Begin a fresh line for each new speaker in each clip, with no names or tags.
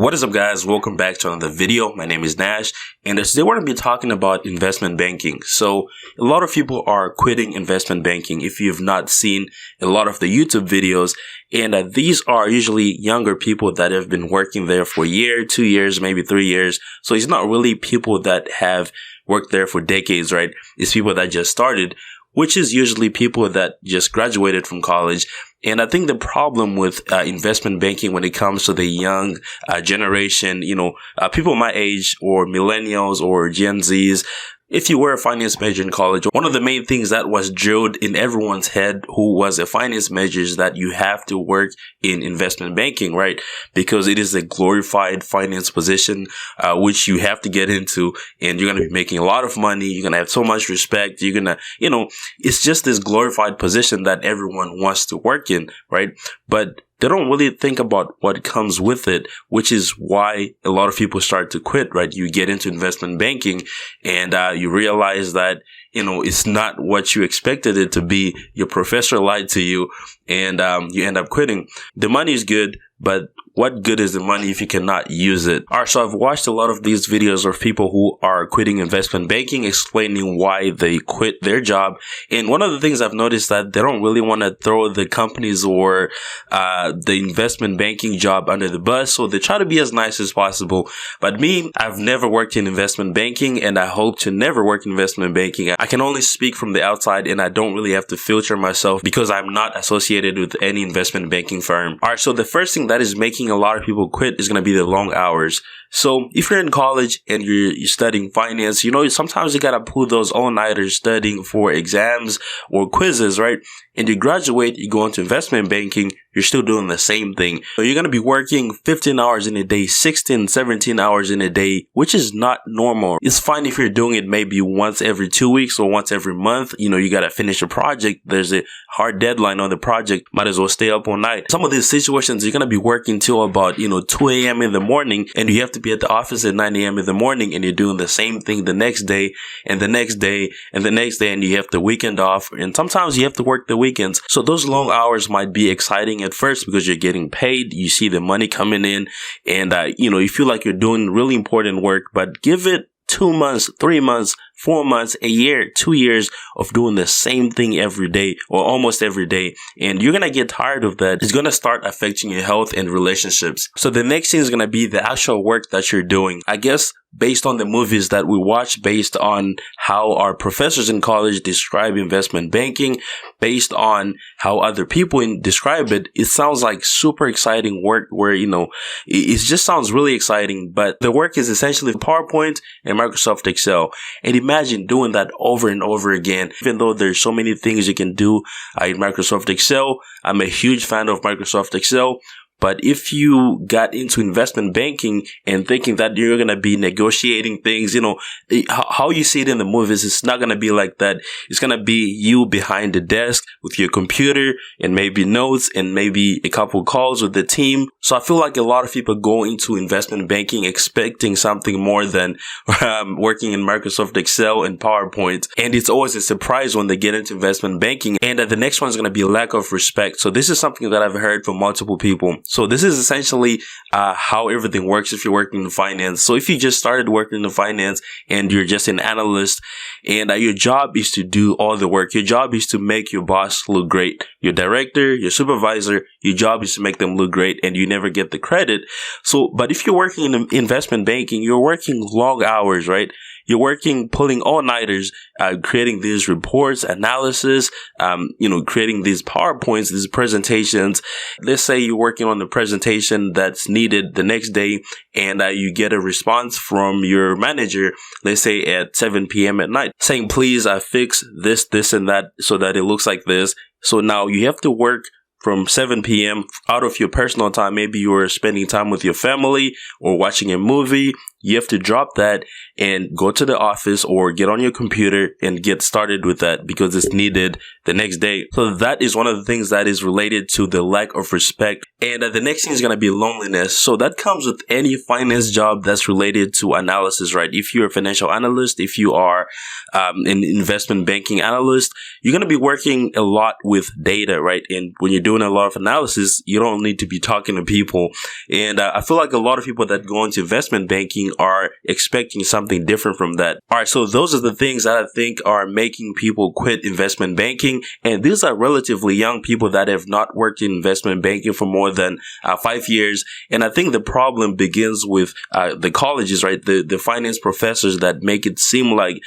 What is up, guys? Welcome back to another video. My name is Nash, and today we're going to be talking about investment banking. So a lot of people are quitting investment banking if you've not seen a lot of the YouTube videos, and these are usually younger people that have been working there for a year, 2 years, maybe 3 years. So it's not really people that have worked there for decades, right? It's people that just started, which is usually people that just graduated from college. And I think the problem with investment banking when it comes to the young generation, people my age or millennials or Gen Zs, if you were a finance major in college, one of the main things that was drilled in everyone's head who was a finance major is that you have to work in investment banking, right? Because it is a glorified finance position, which you have to get into, and you're going to be making a lot of money. You're going to have so much respect. You're going to, it's just this glorified position that everyone wants to work in, right? But they don't really think about what comes with it, which is why a lot of people start to quit, right? You get into investment banking and you realize that, it's not what you expected it to be. Your professor lied to you and you end up quitting. The money is good, but what good is the money if you cannot use it? Alright, so I've watched a lot of these videos of people who are quitting investment banking, explaining why they quit their job. And one of the things I've noticed that they don't really want to throw the companies or the investment banking job under the bus. So they try to be as nice as possible. But me, I've never worked in investment banking, and I hope to never work in investment banking. I can only speak from the outside, and I don't really have to filter myself because I'm not associated with any investment banking firm. Alright, so the first thing that is making a lot of people quit is going to be the long hours. So if you're in college and you're studying finance, sometimes you got to pull those all-nighters studying for exams or quizzes, right? And you graduate, you go into investment banking, you're still doing the same thing. So you're going to be working 15 hours in a day, 16, 17 hours in a day, which is not normal. It's fine if you're doing it maybe once every 2 weeks or once every month. You got to finish a project. There's a hard deadline on the project. Might as well stay up all night. Some of these situations, you're going to be working till about, 2 a.m. in the morning, and you have to be at the office at 9 a.m. in the morning, and you're doing the same thing the next day and the next day and the next day, and you have the weekend off, and sometimes you have to work the weekends. So those long hours might be exciting at first because you're getting paid, you see the money coming in, and you feel like you're doing really important work. But give it 2 months, 3 months, 4 months, a year, 2 years of doing the same thing every day or almost every day, and you're going to get tired of that. It's going to start affecting your health and relationships. So the next thing is going to be the actual work that you're doing. I guess based on the movies that we watch, based on how our professors in college describe investment banking, based on how other people describe it, it sounds like super exciting work where, it just sounds really exciting, but the work is essentially PowerPoint and Microsoft Excel. And imagine doing that over and over again, even though there's so many things you can do in Microsoft Excel. I'm a huge fan of Microsoft Excel. But if you got into investment banking and thinking that you're going to be negotiating things, how you see it in the movies, it's not going to be like that. It's going to be you behind the desk with your computer and maybe notes and maybe a couple calls with the team. So I feel like a lot of people go into investment banking expecting something more than working in Microsoft Excel and PowerPoint. And it's always a surprise when they get into investment banking. And the next one is going to be lack of respect. So this is something that I've heard from multiple people. So this is essentially how everything works if you're working in finance. So if you just started working in finance and you're just an analyst and your job is to do all the work, your job is to make your boss look great, your director, your supervisor, your job is to make them look great, and you never get the credit. So, but if you're working in investment banking, you're working long hours, right? You're working, pulling all-nighters, creating these reports, analysis, creating these PowerPoints, these presentations. Let's say you're working on the presentation that's needed the next day, and you get a response from your manager, let's say at 7 p.m. at night, saying, please fix this, and that so that it looks like this. So now you have to work from 7 p.m. out of your personal time. Maybe you're spending time with your family or watching a movie. You have to drop that and go to the office or get on your computer and get started with that because it's needed the next day. So that is one of the things that is related to the lack of respect. And the next thing is going to be loneliness. So that comes with any finance job that's related to analysis, right? If you're a financial analyst, if you are an investment banking analyst, you're going to be working a lot with data, right? And when you're doing doing a lot of analysis, you don't need to be talking to people. And I feel like a lot of people that go into investment banking are expecting something different from that. All right, so those are the things that I think are making people quit investment banking. And these are relatively young people that have not worked in investment banking for more than 5 years. And I think the problem begins with the colleges, right? The finance professors that make it seem like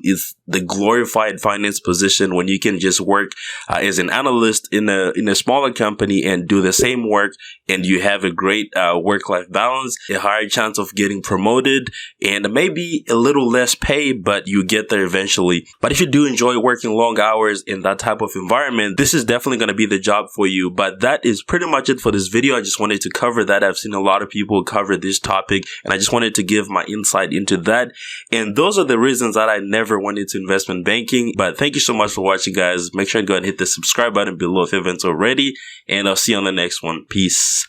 it's the glorified finance position when you can just work as an analyst in a smaller company and do the same work, and you have a great work-life balance, a higher chance of getting promoted, and maybe a little less pay, but you get there eventually. But if you do enjoy working long hours in that type of environment, this is definitely going to be the job for you. But that is pretty much it for this video. I just wanted to cover that. I've seen a lot of people cover this topic, and I just wanted to give my insight into that. And those are the reasons that I never went into investment banking. But thank you so much for watching, guys. Make sure to go ahead and hit the subscribe button below if you haven't already, and I'll see you on the next one. Peace.